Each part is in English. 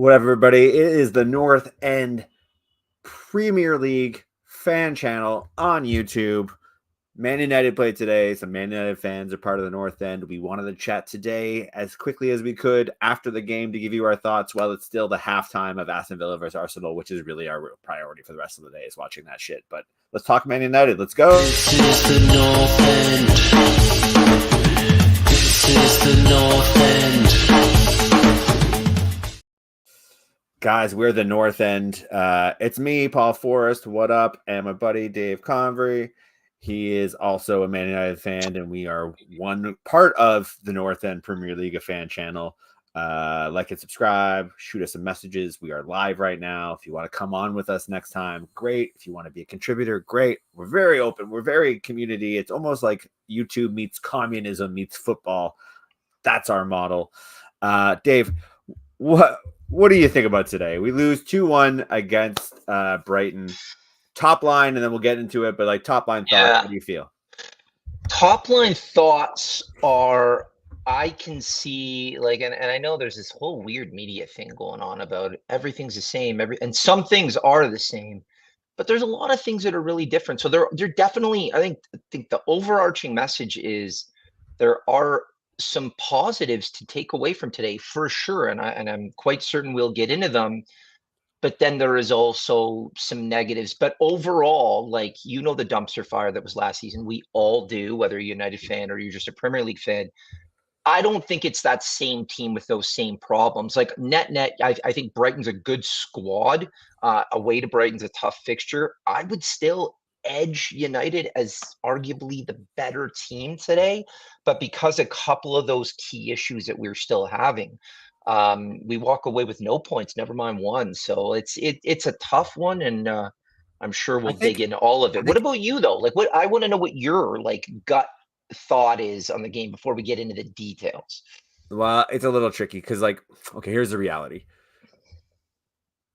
What up, everybody? It is the North End Premier League fan channel on YouTube. Man United played today. Some Man United fans are part of the North End. We wanted to chat today as quickly as we could after the game to give you our thoughts while it's still the halftime of Aston Villa versus Arsenal, which is really our priority for the rest of the day is watching that shit. But let's talk Man United. Let's go. This is the North End. This is the North End. Guys, we're the North End. It's me, Paul Forrest. What up? And my buddy Dave Convery. He is also a Man United fan, and we are one part of the North End Premier League, a fan channel. Like and subscribe. Shoot us some messages. We are live right now. If you want to come on with us next time, great. If you want to be a contributor, great. We're very open. We're very community. It's almost like YouTube meets communism meets football. That's our model. Dave, what do you think about today? We lose 2-1 against Brighton. Top line, and then we'll get into it, but like top line thoughts, How do you feel? Top line thoughts are, I can see, like, and I know there's this whole weird media thing going on about everything's the same, and some things are the same, but there's a lot of things that are really different. So they're definitely, I think the overarching message is there are some positives to take away from today for sure, and I'm quite certain we'll get into them. But then there is also some negatives. But overall, like, the dumpster fire that was last season, we all do, whether you're a United fan or you're just a Premier League fan. I don't think it's that same team with those same problems. Like net, I think Brighton's a good squad. Away to Brighton's a tough fixture. I would still edge United as arguably the better team today. But because a couple of those key issues that we're still having, we walk away with no points, never mind one. So it's a tough one, and I'm sure we'll dig into all of it. What about you though? Like, I want to know what your like gut thought is on the game before we get into the details. Well, it's a little tricky because, like, okay, here's the reality.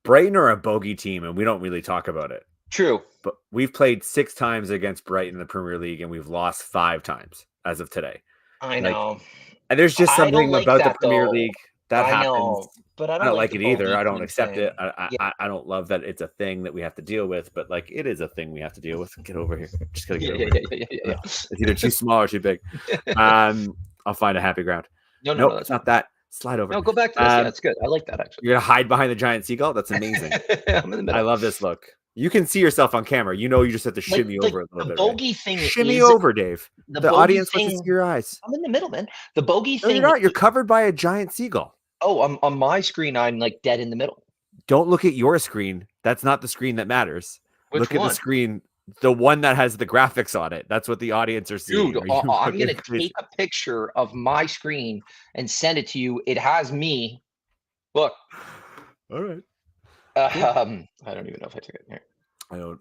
Brighton are a bogey team, and we don't really talk about it. True. But we've played 6 times against Brighton in the Premier League, and we've lost 5 times as of today. I know. And there's just something about the Premier League that happens. Know, but I don't like it either. I don't accept it. I don't love that it's a thing that we have to deal with, but like it is a thing we have to deal with. Get over here. Just gotta get over here. Yeah. It's either too small or too big. I'll find a happy ground. No, it's not that. Slide over. No, go back to this. That's good. I like that actually. You're gonna hide behind the giant seagull? That's amazing. I'm in the middle. I love this look. You can see yourself on camera. You just have to shimmy over a little bit. The bogey thing. Shimmy over, Dave. The audience wants to see your eyes. I'm in the middle, man. The bogey thing. No, you're not. You're covered by a giant seagull. Oh, on my screen, I'm like dead in the middle. Don't look at your screen. That's not the screen that matters. Look at the screen, the one that has the graphics on it. That's what the audience are seeing. Dude, I'm going to take a picture of my screen and send it to you. It has me. Look. All right. I don't even know if I took it here. I don't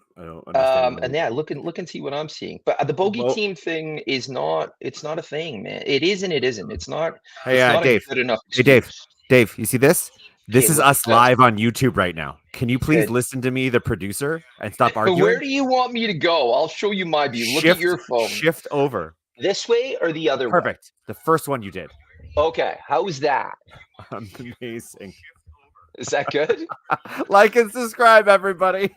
understand. And yeah, look and see what I'm seeing. But the bogey team thing is not. It's not a thing, man. It is and it isn't. It's not. Hey, it's not Dave. Good enough. Hey, Dave. You see this? This is us live on YouTube right now. Can you please listen to me, the producer, and stop arguing? Where do you want me to go? I'll show you my view. Look at your phone. Shift over. This way or the other way? Perfect. The first one you did. Okay. How's that? Amazing. Is that good? Like and subscribe, everybody.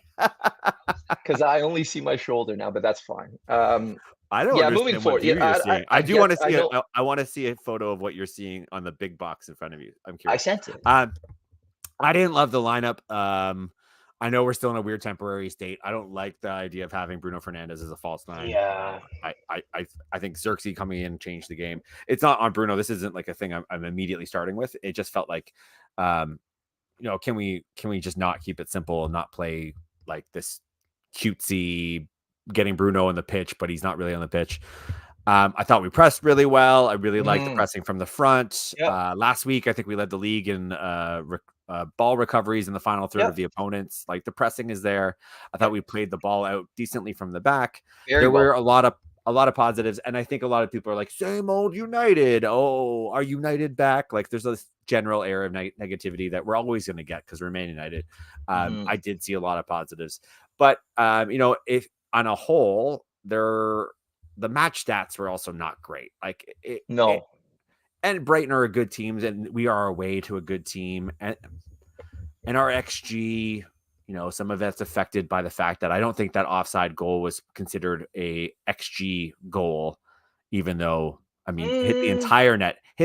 Because I only see my shoulder now, but that's fine. I don't. Yeah, moving forward. I do want to see. I want to see a photo of what you're seeing on the big box in front of you. I'm curious. I sent it. I didn't love the lineup. I know we're still in a weird temporary state. I don't like the idea of having Bruno Fernandes as a false nine. Yeah. I think Xerxes coming in changed the game. It's not on Bruno. This isn't like a thing I'm immediately starting with. It just felt like, can we just not keep it simple and not play like this cutesy getting Bruno on the pitch, but he's not really on the pitch. I thought we pressed really well. I really liked the pressing from the front. Yep. Last week, I think we led the league in ball recoveries in the final third of the opponents. Like the pressing is there. I thought we played the ball out decently from the back. There were a lot of positives, and I think a lot of people are like, same old United. Oh, are United back? Like there's this general air of negativity that we're always going to get because we're Man United. I did see a lot of positives, but if on a whole, the match stats were also not great. Like and Brighton are a good team, and we are away to a good team. And And our XG, some of that's affected by the fact that I don't think that offside goal was considered a XG goal, even though, I mean, hit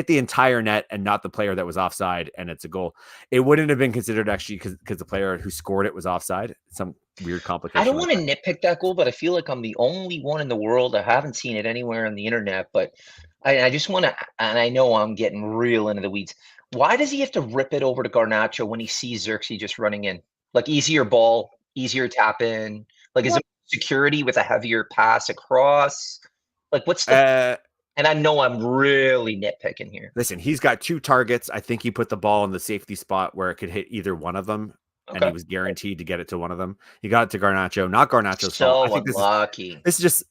the entire net and not the player that was offside, and it's a goal. It wouldn't have been considered XG because the player who scored it was offside. Some weird complication. I don't want to nitpick that goal, but I feel like I'm the only one in the world. I haven't seen it anywhere on the internet, but I just want to, and I know I'm getting real into the weeds. Why does he have to rip it over to Garnacho when he sees Xerxes just running in? Like easier ball, easier tap in. Like is it security with a heavier pass across? Like what's the? And I know I'm really nitpicking here. Listen, he's got 2 targets. I think he put the ball in the safety spot where it could hit either one of them. Okay. And he was guaranteed to get it to one of them. He got it to Garnacho, not Garnacho's fault. I think unlucky. This just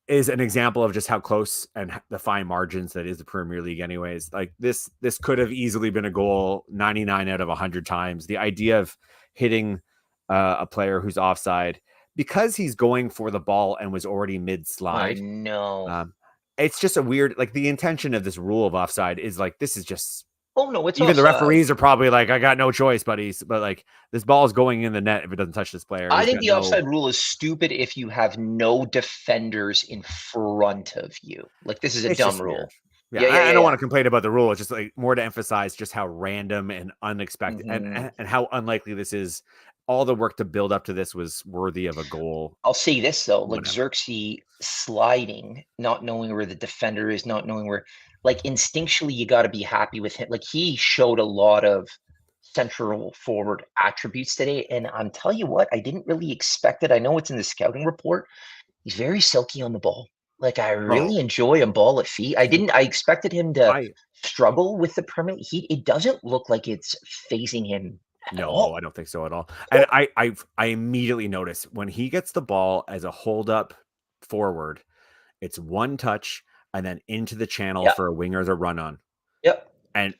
is an example of just how close and the fine margins that is the Premier League anyways. Like this could have easily been a goal 99 out of 100 times. The idea of hitting a player who's offside because he's going for the ball and was already mid-slide. I know. It's just a weird, like the intention of this rule of offside is like, this is just, oh no, it's even offside. The referees are probably like, I got no choice, buddies. But like this ball is going in the net if it doesn't touch this player. I think the offside rule is stupid if you have no defenders in front of you. Like this is a dumb rule. Yeah, I don't want to complain about the rule. It's just like more to emphasize just how random and unexpected and how unlikely this is. All the work to build up to this was worthy of a goal. I'll say this though, like Xerxes sliding, not knowing where the defender is, not knowing where, like instinctually you got to be happy with him. Like he showed a lot of central forward attributes today, and I'm telling you what, I didn't really expect it. I know it's in the scouting report. He's very silky on the ball. Like I really enjoy a ball at feet. I expected him to struggle with the Premier League. It doesn't look like it's phasing him. No, I don't think so at all. And I immediately notice when he gets the ball as a hold up forward, it's one touch and then into the channel for a winger to run on. Yep. And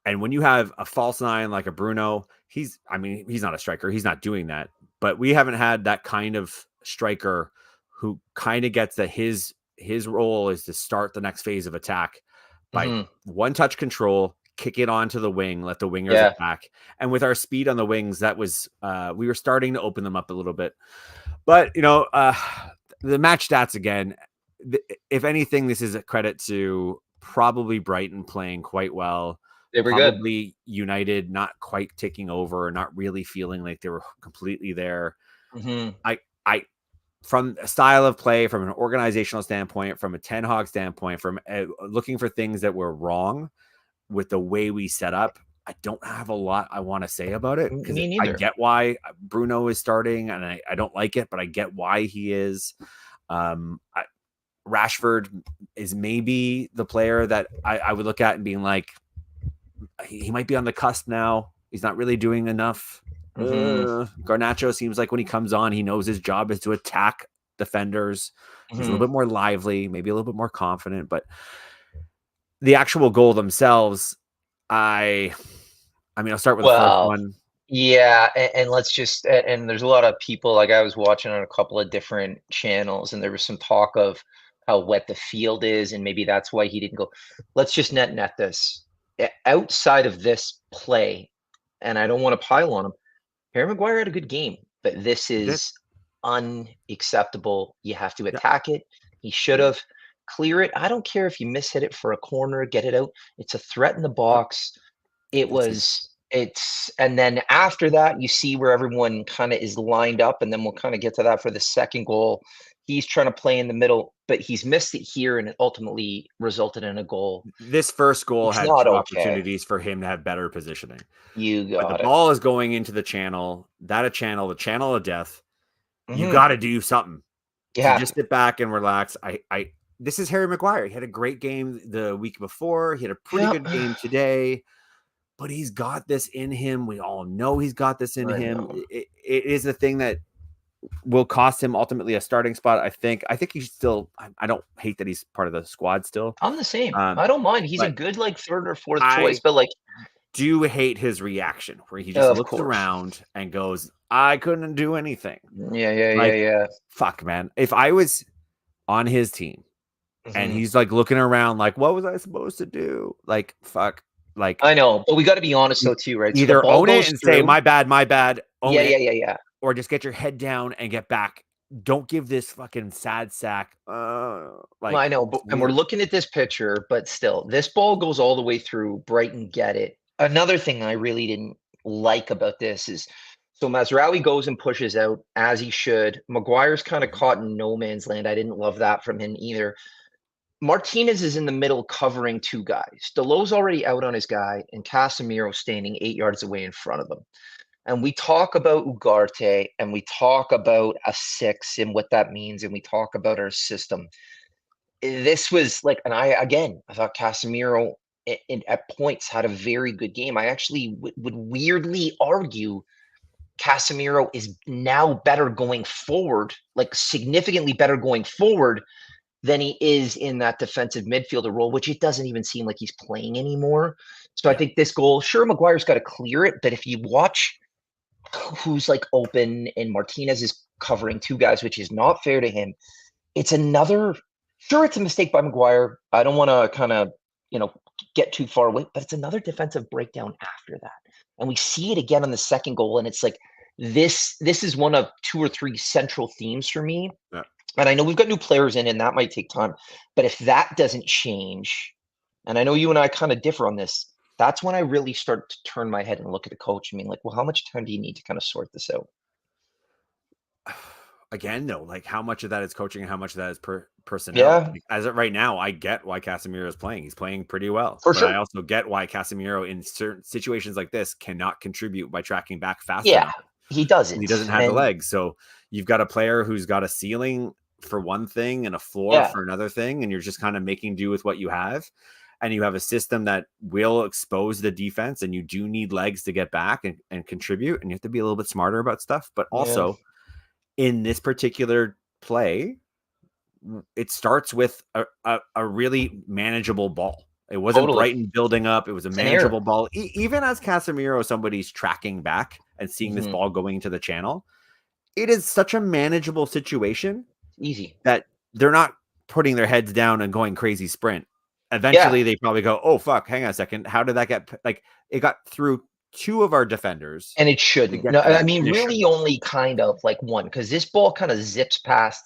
when you have a false nine like a Bruno, he's not a striker. He's not doing that. But we haven't had that kind of striker who kind of gets that his role is to start the next phase of attack by one touch control, kick it onto the wing, let the wingers attack. And with our speed on the wings, that was we were starting to open them up a little bit. But the match stats again, if anything, this is a credit to probably Brighton playing quite well. They were probably good. United not quite taking over, not really feeling like they were completely there. I from a style of play, from an organizational standpoint, from a Ten Hag standpoint, from looking for things that were wrong with the way we set up, I don't have a lot I want to say about it because I get why Bruno is starting and I don't like it, but I get why he is. Rashford is maybe the player that I would look at and being like, he might be on the cusp now. He's not really doing enough. Garnacho seems like when he comes on, he knows his job is to attack defenders. He's a little bit more lively, maybe a little bit more confident, but the actual goal themselves, I'll start with the first one. Yeah, and let's just, and there's a lot of people, like I was watching on a couple of different channels, and there was some talk of how wet the field is, and maybe that's why he didn't go. Let's just net this. Outside of this play, and I don't want to pile on him, Harry Maguire had a good game, but this is unacceptable. You have to attack it. He should have. Clear it. I don't care if you mishit it for a corner, get it out. It's a threat in the box. And then after that, you see where everyone kind of is lined up, and then we'll kind of get to that for the second goal. He's trying to play in the middle, but he's missed it here, and it ultimately resulted in a goal. This first goal had 2 opportunities for him to have better positioning. The ball is going into the channel, the channel of death. You got to do something. Yeah. So just sit back and relax. This is Harry Maguire. He had a great game the week before. He had a pretty good game today, but he's got this in him. We all know he's got this in him. It is a thing that will cost him ultimately a starting spot. I think he's still, I don't hate that he's part of the squad still. I'm the same. I don't mind. He's a good like third or fourth choice, but like, do hate his reaction where he just looks around and goes, I couldn't do anything. Yeah. Fuck, man. If I was on his team, and he's like looking around like, what was I supposed to do? Like, fuck. Like, I know, but we got to be honest though too, right? So the either ball own it goes and say, through. my bad, own Yeah, it, yeah, yeah, yeah. or just get your head down and get back. Don't give this fucking sad sack. Well, Like, I know, but, and we're looking at this picture, but still, this ball goes all the way through. Brighton get it. Another thing I really didn't like about this is so Mazraoui goes and pushes out as he should. Maguire's kind of caught in no man's land. I didn't love that from him either. Martinez is in the middle covering two guys. Delo's already out on his guy, and Casemiro standing 8 yards away in front of him. And we talk about Ugarte and we talk about a 6 and what that means, and we talk about our system. This was like, and I thought Casemiro at points had a very good game. I actually would weirdly argue Casemiro is now better going forward, like significantly better going forward than he is in that defensive midfielder role, which it doesn't even seem like he's playing anymore. So I think this goal, sure, Maguire's got to clear it, but if you watch who's like open and Martinez is covering two guys, which is not fair to him, it's another, sure, it's a mistake by Maguire. I don't want to kind of, get too far away, but it's another defensive breakdown after that. And we see it again on the second goal. And it's like, this is one of 2 or 3 central themes for me. Yeah. And I know we've got new players in, and that might take time. But if that doesn't change, and I know you and I kind of differ on this, that's when I really start to turn my head and look at the coach and being like, well, how much time do you need to kind of sort this out? Again, though, like how much of that is coaching and how much of that is personnel? Yeah. Like, as of right now, I get why Casemiro is playing. He's playing pretty well. For but sure. I also get why Casemiro in certain situations like this cannot contribute by tracking back fast Yeah, enough. he doesn't. He doesn't have the legs. So you've got a player who's got a ceiling for one thing and a floor for another thing, and you're just kind of making do with what you have. And you have a system that will expose the defense, and you do need legs to get back and contribute. And you have to be a little bit smarter about stuff. But also in this particular play, it starts with a really manageable ball. It wasn't Brighton building up. It was a manageable ball. Even as Casemiro, somebody's tracking back and seeing this ball going to the channel, it is such a manageable situation. Easy. That they're not putting their heads down and going crazy sprint. Eventually, they probably go, oh, fuck, hang on a second. How did that get, like, it got through 2 of our defenders. And it shouldn't. No, I mean, really only kind of like one, because this ball kind of zips past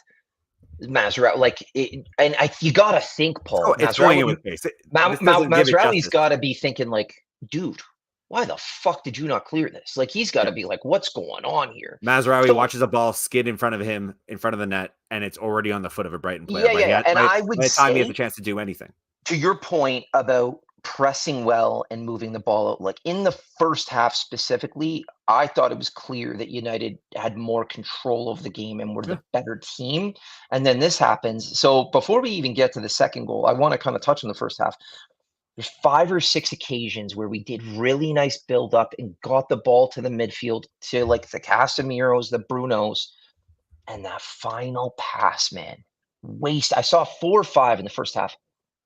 Mazraoui. Like, you got to think, Paul. It's going in with pace. Mazraoui's got to be thinking, like, dude, why the fuck did you not clear this? Like, he's got to be like, what's going on here? Mazraoui watches a ball skid in front of him, in front of the net, and it's already on the foot of a Brighton player. And I would by the say, time he has a chance to do anything. To your point about pressing well and moving the ball out, like in the first half specifically, I thought it was clear that United had more control of the game and were the better team. And then this happens. So before we even get to the second goal, I want to kind of touch on the first half. There's 5 or 6 occasions where we did really nice build up and got the ball to the midfield to like the Casemiros, the Brunos, and that final pass, man. I saw 4 or 5 in the first half.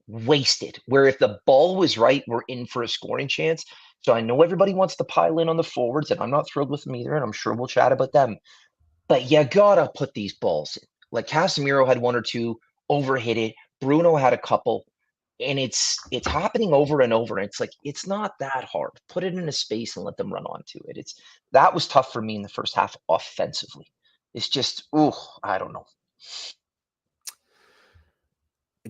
Wasted, where if the ball was right, we're in for a scoring chance. So I know everybody wants to pile in on the forwards, and I'm not thrilled with them either, and I'm sure we'll chat about them. But you gotta put these balls in. Like Casemiro had 1 or 2, overhit it. Bruno had a couple, and it's happening over and over. And it's like, it's not that hard. Put it in a space and let them run onto it. That was tough for me in the first half offensively. It's just, I don't know.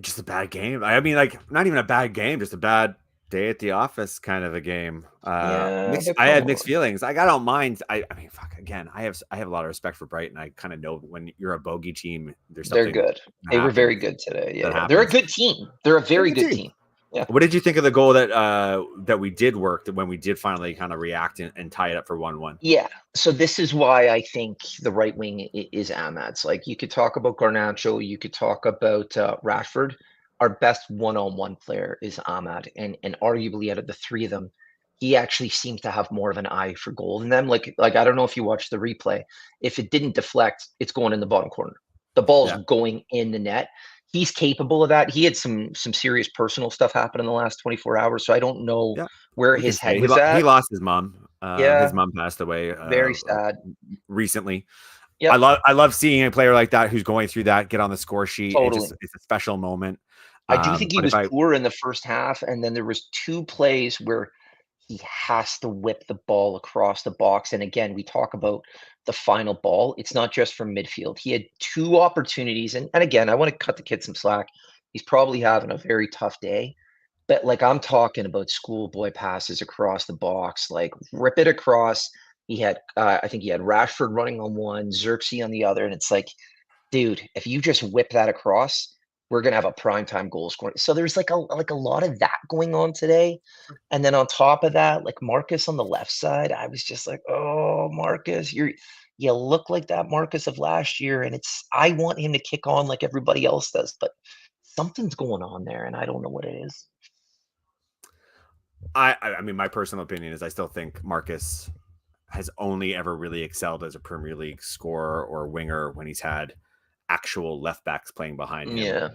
Just a bad game. I mean, like, not even a bad game, just a bad day at the office kind of a game. I had mixed feelings. I don't mind. I mean, fuck. Again, I have a lot of respect for Brighton. I kind of know when you're a bogey team, there's something. They're good. They were very good today. Yeah, they're a good team. They're a very good team. Yeah. What did you think of the goal that we did work, that when we did finally kind of react and tie it up for 1-1? Yeah. So this is why I think the right wing is Ahmad's. Like, you could talk about Garnacho, you could talk about Rashford. Our best one-on-one player is Ahmad, and arguably out of the 3 of them, he actually seems to have more of an eye for goal than them. Like I don't know if you watched the replay. If it didn't deflect, it's going in the bottom corner. The ball's going in the net. He's capable of that. He had some serious personal stuff happen in the last 24 hours, so I don't know where his head was at. He lost his mom. His mom passed away. Very sad. Recently. Yep. I love seeing a player like that who's going through that get on the score sheet. Totally. It's a special moment. I do think he But if was I poor in the first half, and then there was 2 plays where he has to whip the ball across the box, and again, we talk about the final ball. It's not just from midfield. He had 2 opportunities, and again, I wanna cut the kid some slack. He's probably having a very tough day, but, like, I'm talking about schoolboy passes across the box, like, rip it across. He had, I think he had Rashford running on one, Xerxes on the other, and it's like, dude, if you just whip that across, we're gonna have a primetime goal scorer. So there's like a lot of that going on today. And then on top of that, like Marcus on the left side, I was just like, oh, Marcus, you look like that Marcus of last year. And I want him to kick on like everybody else does, but something's going on there, and I don't know what it is. I mean, my personal opinion is I still think Marcus has only ever really excelled as a Premier League scorer or winger when he's had actual left backs playing behind him Yeah.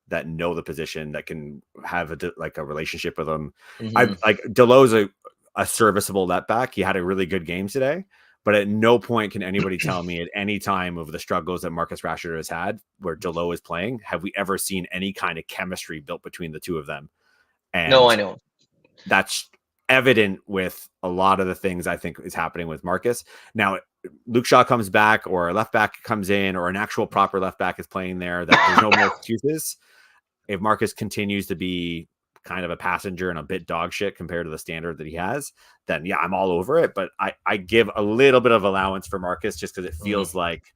that know the position, that can have like a relationship with him. I Mhm. like Delo's a serviceable left back. He had a really good game today, but at no point can anybody tell me at any time of the struggles that Marcus Rashford has had where Delo is playing, have we ever seen any kind of chemistry built between the two of them? No, I And know. that's evident with a lot of the things I think is happening with Marcus. Now, Luke Shaw comes back, or a left back comes in, or an actual proper left back is playing there, that there's no more excuses. If Marcus continues to be kind of a passenger and a bit dog shit compared to the standard that he has, then yeah, I'm all over it. But I give a little bit of allowance for Marcus just because it Mhm. feels like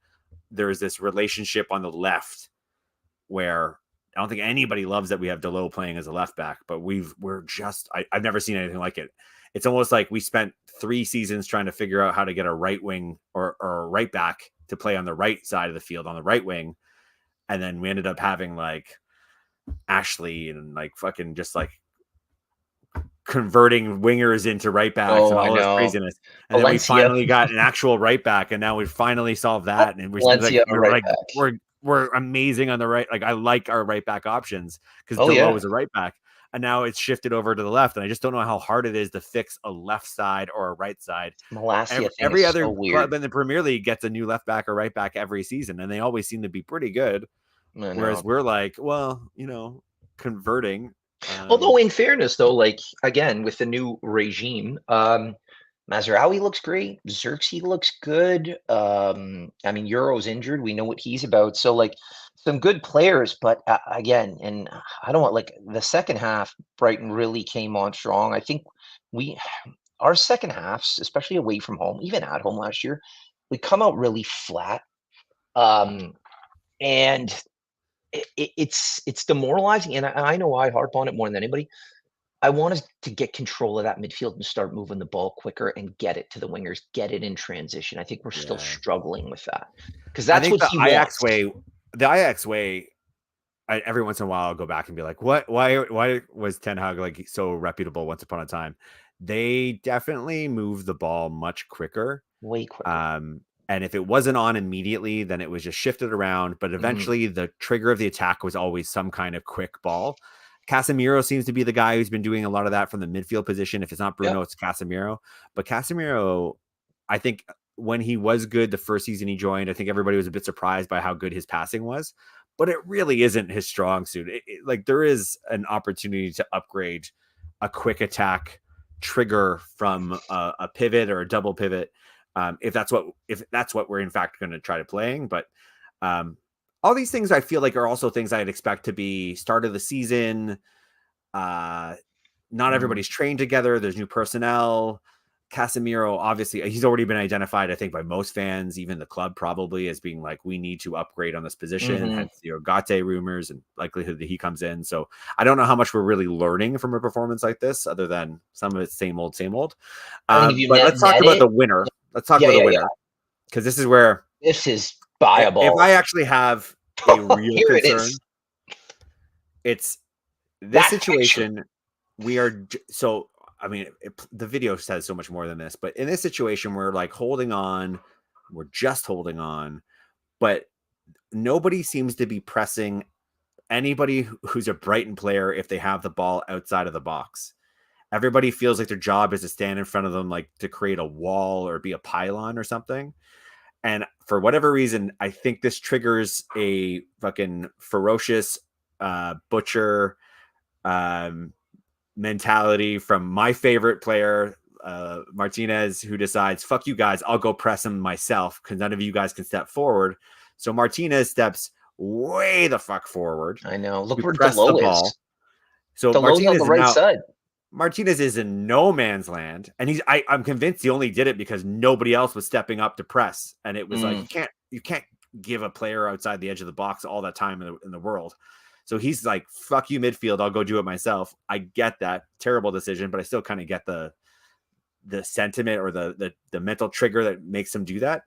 there's this relationship on the left where I don't think anybody loves that we have Delo playing as a left back, but I've never seen anything like it. It's almost like we spent 3 seasons trying to figure out how to get a right wing or a right back to play on the right side of the field on the right wing. And then we ended up having like Ashley and like fucking just like converting wingers into right backs Oh, and I all this know. craziness. And then we Valencia. finally got an actual right back, and now we finally solved that. And we're like, Valencia right back. we're amazing on the right. Like I like our right back options because Oh, Delo yeah. is a right back, and now it's shifted over to the left. And I just don't know how hard it is to fix a left side or a right side. Malacia thing Every is so other weird. club in the Premier League gets a new left back or right back every season, and they always seem to be pretty good. I Whereas know. we're like, well, converting. Although in fairness though, like again with the new regime, Mazraoui looks great. Xerxes looks good. I mean Euro's injured. We know what he's about. So like some good players, but again, and I don't want like the second half. Brighton really came on strong. I think we our second halves, especially away from home, even at home last year, we come out really flat. Um, and it's demoralizing, and I know I harp on it more than anybody. I want us to get control of that midfield and start moving the ball quicker and get it to the wingers, get it in transition. I think we're still Yeah. struggling with that because I that's think what he wants. The Ajax way, every once in a while I'll go back and be like, what, why was Ten Hag like so reputable once upon a time? They definitely move the ball much quicker. Way quicker. And if it wasn't on immediately, then it was just shifted around. But Mhm. eventually the trigger of the attack was always some kind of quick ball. Casemiro seems to be the guy who's been doing a lot of that from the midfield position. If it's not Yep. Bruno, it's Casemiro. But Casemiro, I think when he was good the first season he joined, I think everybody was a bit surprised by how good his passing was. But it really isn't his strong suit. Like there is an opportunity to upgrade a quick attack trigger from a pivot or a double pivot, if that's what we're in fact going to try to playing. But um, all these things I feel like are also things I'd expect to be start of the season. Uh, Not Mhm. everybody's trained together. There's new personnel. Casemiro, obviously, he's already been identified, I think, by most fans, even the club probably, as being like, we need to upgrade on this position. Mhm. Hence the Ogate rumors and likelihood that he comes in. So I don't know how much we're really learning from a performance like this, other than some of it's same old, same old. I think if you But let's talk net about it, the winner. Let's talk yeah, about the yeah, yeah. winner, because this is where This is if I diabolical. actually have a real Here it is. concern, it's this That picture. situation. So I mean, the video says so much more than this, but in this situation, we're like holding on, we're just holding on, but nobody seems to be pressing anybody who's a Brighton player if they have the ball outside of the box. Everybody feels like their job is to stand in front of them, like to create a wall or be a pylon or something. And for whatever reason, I think this triggers a fucking ferocious butcher mentality from my favorite player, Martinez, who decides, fuck you guys, I'll go press him myself because none of you guys can step forward. So Martinez steps way the fuck forward. I know. Look to where press the Delo ball. is. So Delo's on the right side. Martinez is in no man's land, and I'm convinced he only did it because nobody else was stepping up to press, and it was like you can't give a player outside the edge of the box all that time in the world. So he's like, fuck you, midfield, I'll go do it myself. I get that. Terrible decision, but I still kind of get the sentiment or the mental trigger that makes him do that.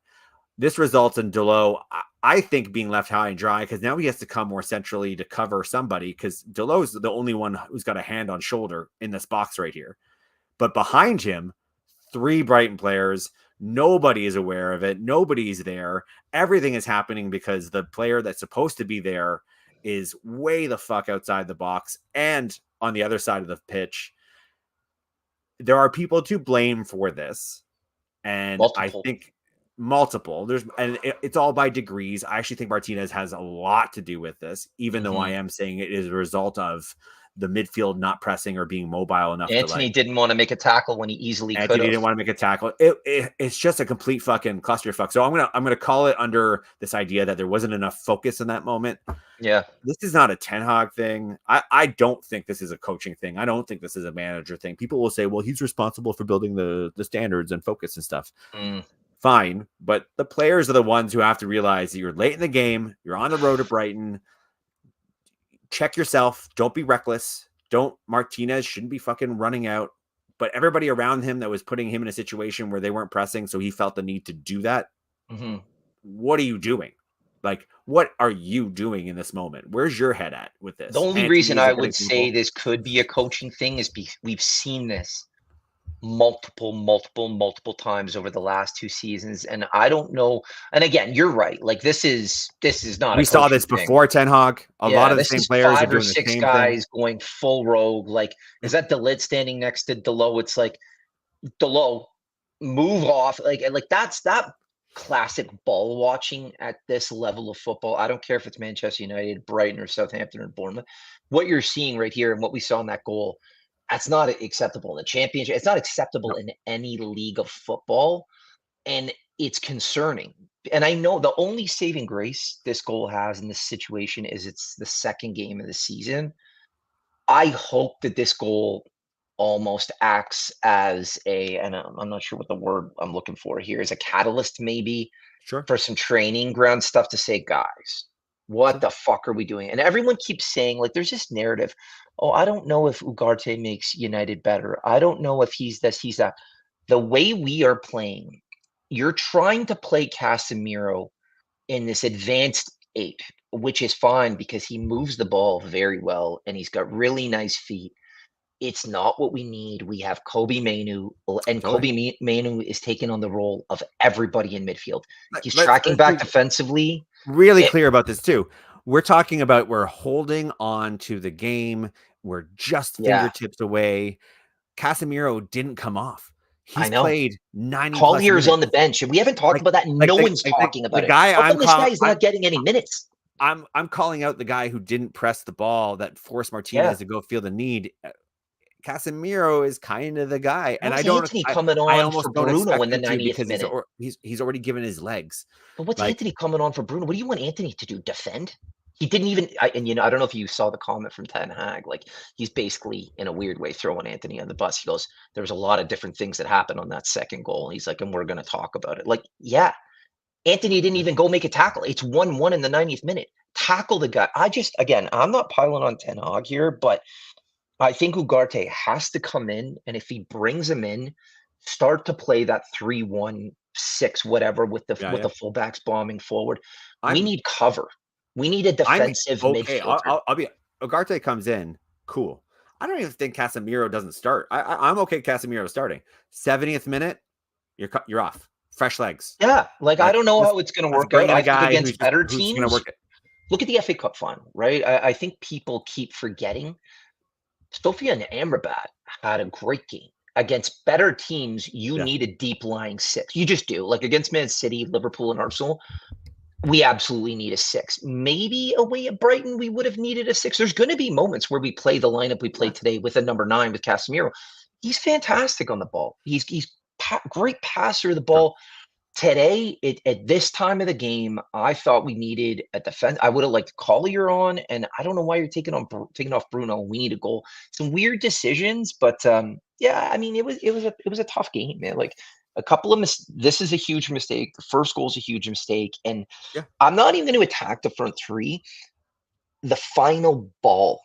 This results in Delo, I think, being left high and dry because now he has to come more centrally to cover somebody because Delo's the only one who's got a hand on shoulder in this box right here. But behind him, 3 Brighton players, nobody is aware of it. Nobody's there. Everything is happening because the player that's supposed to be there is way the fuck outside the box and on the other side of the pitch. There are people to blame for this. And I think multiple. It's all by degrees. I actually think Martinez has a lot to do with this, even though I am saying it is a result of the midfield not pressing or being mobile enough. Anthony didn't want to make a tackle when he easily could have. Anthony didn't want to make a tackle. It's just a complete fucking clusterfuck. So I'm gonna call it under this idea that there wasn't enough focus in that moment. Yeah, this is not a Ten Hag thing. I don't think this is a coaching thing. I don't think this is a manager thing. People will say, well, he's responsible for building the standards and focus and stuff. Fine, but the players are the ones who have to realize that you're late in the game. You're on the road to Brighton. Check yourself. Don't be reckless. Martinez shouldn't be fucking running out. But everybody around him that was putting him in a situation where they weren't pressing, so he felt the need to do that. What are you doing? Like, what are you doing in this moment? Where's your head at with this? The only reason I would say this could be a coaching thing is we've seen this multiple times over the last 2 seasons, and I don't know. And again, you're right. Like this is not. We saw this before Ten Hag. A lot of the same players are doing the same thing. 5 or 6 guys going full rogue. Like, is that Delit standing next to Delo? It's like, Delo, move off. Like that's that classic ball watching at this level of football. I don't care if it's Manchester United, Brighton, or Southampton or Bournemouth. What you're seeing right here and what we saw in that goal. That's not acceptable in the championship. It's not acceptable in any league of football. And it's concerning. And I know the only saving grace this goal has in this situation is it's the second game of the season. I hope that this goal almost acts as and I'm not sure what the word I'm looking for here is, a catalyst maybe for some training ground stuff to say, guys, what the fuck are we doing? And everyone keeps saying, like, there's this narrative. Oh, I don't know if Ugarte makes United better. I don't know if he's this, he's that. The way we are playing, you're trying to play Casemiro in this advanced 8, which is fine because he moves the ball very well and he's got really nice feet. It's not what we need. We have Kobe Mainu, and Kobe Mainu is taking on the role of everybody in midfield. He's tracking back defensively. Really clear about this too. We're talking about we're holding on to the game. We're just fingertips away. Casemiro didn't come off. He's played 90 Collier's on the bench, and we haven't talked about that. No one's talking about it. This guy's not getting any minutes. I'm calling out the guy who didn't press the ball that forced Martinez to go feel the need. Casemiro is kind of the guy, and I don't. Anthony coming on for Bruno in the 90th minute. He's already given his legs. But what's Anthony coming on for Bruno? What do you want Anthony to do? Defend? He didn't even. I don't know if you saw the comment from Ten Hag. Like, he's basically in a weird way throwing Anthony on the bus. He goes, "There was a lot of different things that happened on that second goal." And he's like, "And we're going to talk about it." Like, yeah, Anthony didn't even go make a tackle. It's 1-1 in the 90th minute. Tackle the guy. I'm not piling on Ten Hag here, but I think Ugarte has to come in, and if he brings him in, start to play that 3-1-6 whatever with the fullbacks bombing forward. We need cover. We need a defensive midfielder. I'll be Ugarte comes in, cool. I don't even think Casemiro doesn't start. I'm okay Casemiro starting. 70th minute, you're off. Fresh legs. Yeah, I don't know how it's going to work out. I think against better teams. Look at the FA Cup final, right? I think people keep forgetting. Sofia and Amrabat had a great game. Against better teams, you need a deep lying 6. You just do. Like against Man City, Liverpool, and Arsenal, we absolutely need a 6. Maybe away at Brighton, we would have needed a 6. There's going to be moments where we play the lineup we played today with a number 9 with Casemiro. He's fantastic on the ball. He's great passer of the ball. Today, at this time of the game, I thought we needed a defense. I would have liked Collier on, and I don't know why you're taking off Bruno. We need a goal. Some weird decisions, but yeah, I mean, it was a tough game, man. Like a couple of this is a huge mistake. The first goal is a huge mistake, and Yeah. I'm not even going to attack the front three. The final ball,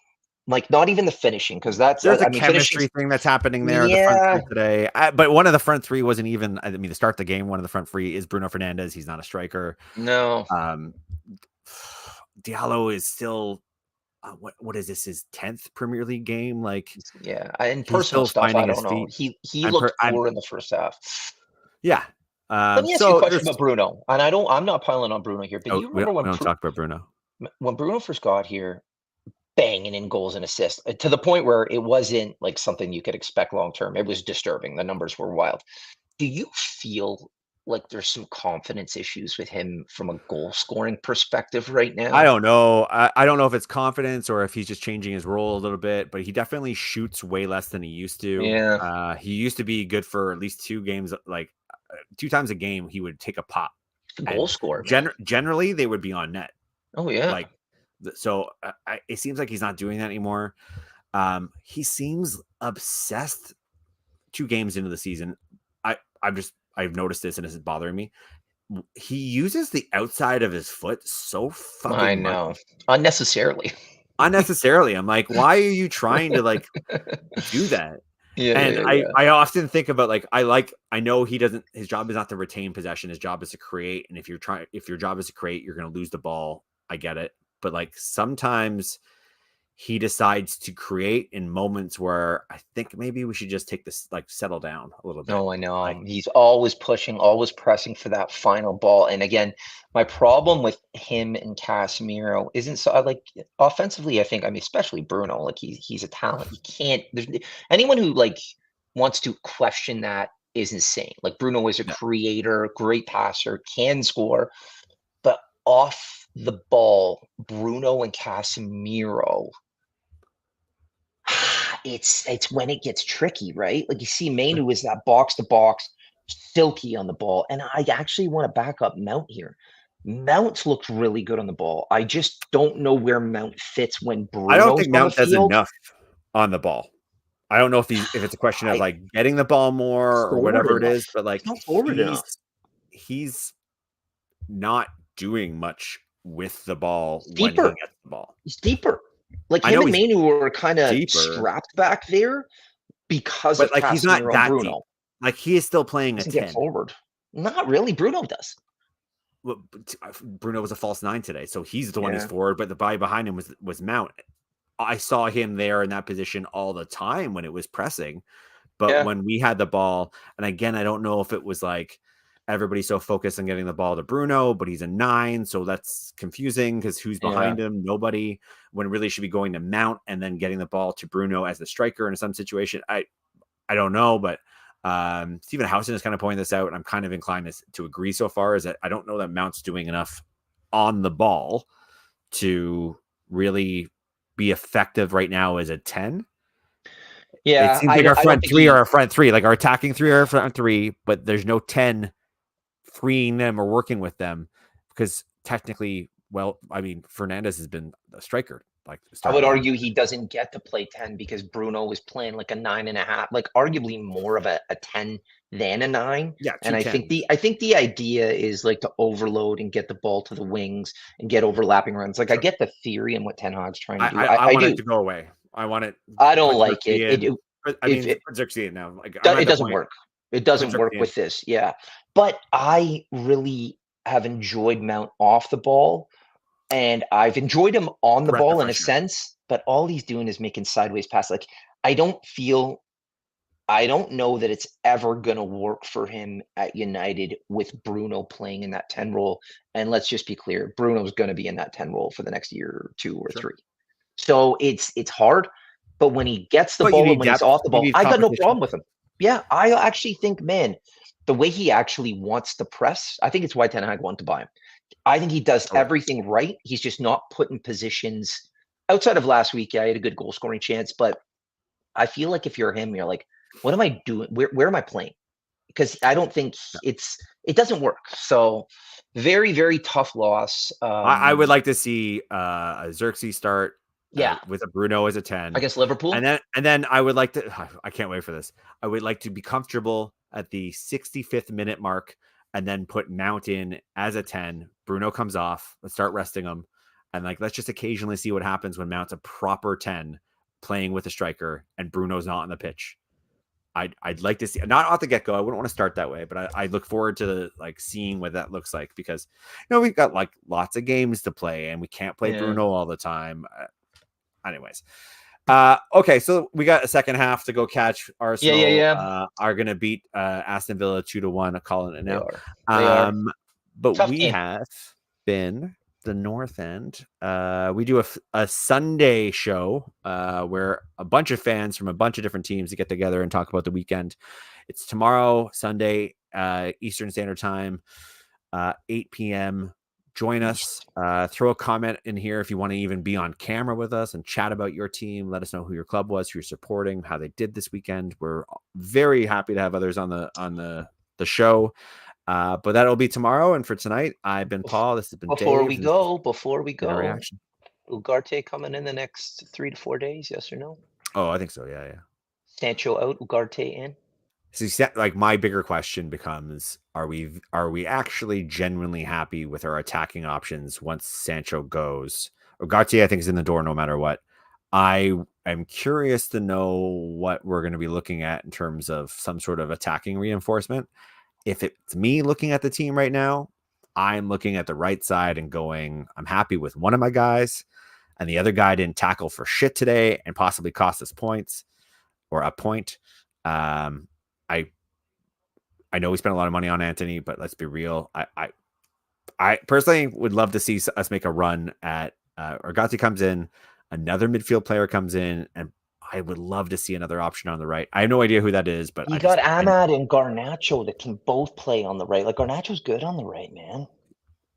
like not even the finishing, because that's There's a I mean, chemistry thing that's happening there. The Yeah. front three today, but one of the front three wasn't even. I mean, to start the game, one of the front three is Bruno Fernandes. He's not a striker. No. Diallo is still. What is this? His 10th Premier League game? Like, yeah, and he's personal still stuff, I finding his don't know. feet. He looked poor in the first half. Yeah. Let me ask you a question about Bruno, and I'm not piling on Bruno here, but you remember we don't talk about Bruno. When Bruno first got here, banging in goals and assists to the point where it wasn't like something you could expect long term. It was disturbing. The numbers were wild. Do you feel like there's some confidence issues with him from a goal scoring perspective right now? I don't know. I don't know if it's confidence or if he's just changing his role a little bit, but he definitely shoots way less than he used to. Yeah. He used to be good for at least 2 games, like 2 times a game. He would take a pop. Goal scorer. Generally, they would be on net. Oh yeah. Like, so it seems like he's not doing that anymore. He seems obsessed 2 games into the season. I've noticed this and it's bothering me. He uses the outside of his foot so fucking I know. Unnecessarily. I'm like, why are you trying to like do that? I often think about like I know his job is not to retain possession, his job is to create. And if your job is to create, you're gonna lose the ball. I get it. But like sometimes he decides to create in moments where I think maybe we should just take this, like, settle down a little bit. No, I know. Like, He's always pushing, always pressing for that final ball. And again, my problem with him and Casemiro isn't so like offensively, I mean, especially Bruno, like he's a talent. You can't there's anyone who like wants to question that is insane. Like Bruno is a creator, great passer, can score, but off the ball, Bruno and Casemiro, it's when it gets tricky, right? Like you see Mainu is that box to box, silky on the ball. And I actually want to back up Mount here. Mount's looked really good on the ball. I just don't know where Mount fits when Bruno's I don't think Mount does field. enough on the ball. I don't know if it's a question of like getting the ball more or whatever it is, but like he's not doing much with the ball when he gets the ball. He's deeper. Like him and Mainu were kind of strapped back there because of like he's not that Bruno. deep. Like he is still playing a 10. Get forward. Not really. Bruno does. Well, Bruno was a false 9 today, so he's the one who's forward. But the guy behind him was Mount. I saw him there in that position all the time when it was pressing, but when we had the ball, and again, I don't know if it was like everybody's so focused on getting the ball to Bruno, but he's a 9, so that's confusing because who's behind him? Nobody. When really should be going to Mount and then getting the ball to Bruno as the striker in some situation. I don't know, but Stephen Housen is kind of pointing this out, and I'm kind of inclined to agree so far. Is that I don't know that Mount's doing enough on the ball to really be effective right now as a 10. Yeah, it seems like our front 3 are a front 3, like our attacking 3 are a front 3, but there's no 10 freeing them or working with them because technically, well, I mean, Fernandes has been a striker. Like I would argue he doesn't get to play 10 because Bruno was playing like a 9.5, like arguably more of a 10 than a 9. Yeah, and I think the idea is like to overload and get the ball to the wings and get overlapping runs. Like I get the theory and what Ten Hag's trying to do. I want it to go away. I want it. I don't like it. I mean, Xerxes now. Like, it doesn't work. It doesn't work with this. Yeah, but I really have enjoyed Mount off the ball. And I've enjoyed him on the ball in a sense, but all he's doing is making sideways passes. Like I don't know that it's ever going to work for him at United with Bruno playing in that 10 role. And let's just be clear, Bruno's going to be in that 10 role for the next year or 2 or 3. So it's hard, but when he gets the ball and when he's off the ball, I got no problem with him. Yeah, I actually think, man, the way he actually wants to press, I think it's why Ten Hag wanted to buy him. I think he does everything right. He's just not put in positions outside of last week. Yeah, I had a good goal scoring chance, but I feel like if you're him, you're like, what am I doing? Where am I playing? Because I don't think it doesn't work. So very, very tough loss. I would like to see a Xerxes start. Yeah. With a Bruno as a 10 against Liverpool. And then I would like to, I can't wait for this. I would like to be comfortable at the 65th minute mark and then put Mount in as a 10. Bruno comes off. Let's start resting him. And like, let's just occasionally see what happens when Mount's a proper 10 playing with a striker and Bruno's not on the pitch. I'd like to see, not off the get-go. I wouldn't want to start that way, but I look forward to like seeing what that looks like, because we've got like lots of games to play and we can't play Bruno all the time. Anyways, okay, so we got a second half to go catch. Arsenal are gonna beat Aston Villa 2-1. Calling it now. They are. But Tough we game. have been the North End. We do a Sunday show where a bunch of fans from a bunch of different teams get together and talk about the weekend. It's tomorrow, Sunday, Eastern Standard Time, 8 p.m. Join us. Throw a comment in here if you want to even be on camera with us and chat about your team. Let us know who your club was, who you're supporting, how they did this weekend. We're very happy to have others on the show. But that'll be tomorrow. And for tonight, I've been Paul. This has been Before Dave. we go, reaction. Ugarte coming in the next 3 to 4 days, yes or no? Oh, I think so. Yeah. Sancho out, Ugarte in. So, like, my bigger question becomes: Are we actually genuinely happy with our attacking options once Sancho goes? Ugarte, I think, is in the door no matter what. I am curious to know what we're going to be looking at in terms of some sort of attacking reinforcement. If it's me looking at the team right now, I'm looking at the right side and going, I'm happy with one of my guys, and the other guy didn't tackle for shit today and possibly cost us points or a point. I know we spent a lot of money on Anthony, but let's be real. I personally would love to see us make a run at Ugarte comes in, another midfield player comes in, and I would love to see another option on the right. I have no idea who that is, but you got Ahmad and Garnacho that can both play on the right. Like, Garnacho's good on the right, man.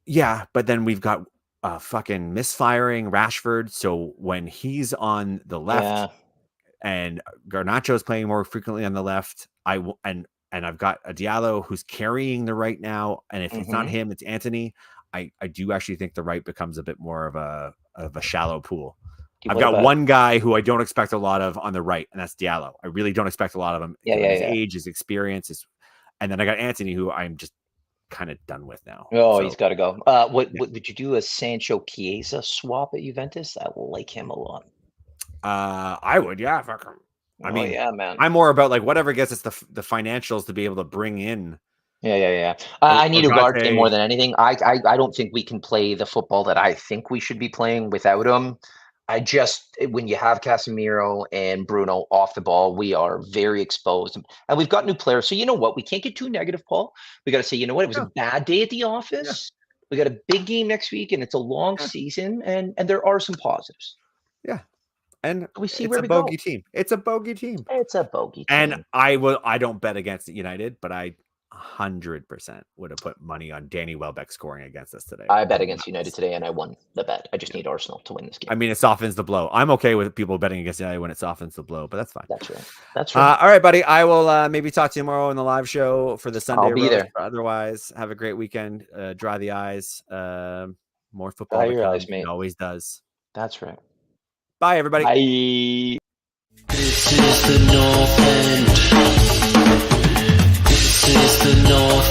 Yeah, but then we've got fucking misfiring Rashford. So when he's on the left and Garnacho's playing more frequently on the left, and I've got a Diallo who's carrying the right now. And if it's not him, it's Anthony. I do actually think the right becomes a bit more of a shallow pool. I've got one guy who I don't expect a lot of on the right, and that's Diallo. I really don't expect a lot of him. His age, his experience, and then I got Anthony, who I'm just kind of done with now. Oh, so he's got to go. What would you do, a Sancho Chiesa swap at Juventus? I will like him a lot. I would, yeah. Fuck him. I mean, yeah, man. I'm more about like whatever gets us the financials to be able to bring in. Yeah. I need Ugarte more than anything. I don't think we can play the football that I think we should be playing without him. When you have Casemiro and Bruno off the ball, we are very exposed. And we've got new players. So you know what? We can't get too negative, Paul. We got to say, you know what? It was a bad day at the office. Yeah. We got a big game next week, and it's a long season, and there are some positives. Yeah. And we see it's a bogey team. It's a bogey team. It's a bogey team. And I don't bet against United, but I 100% would have put money on Danny Welbeck scoring against us today. I bet against United today, and I won the bet. I just need Arsenal to win this game. I mean, it softens the blow. I'm okay with people betting against United when it softens the blow, but that's fine. That's right. All right, buddy. I will maybe talk to you tomorrow in the live show for the Sunday. I'll be there. Otherwise, have a great weekend. Dry the eyes. More football. Dry your eyes, mate. It always does. That's right. Bye, everybody. Bye. This is the North End. This is the North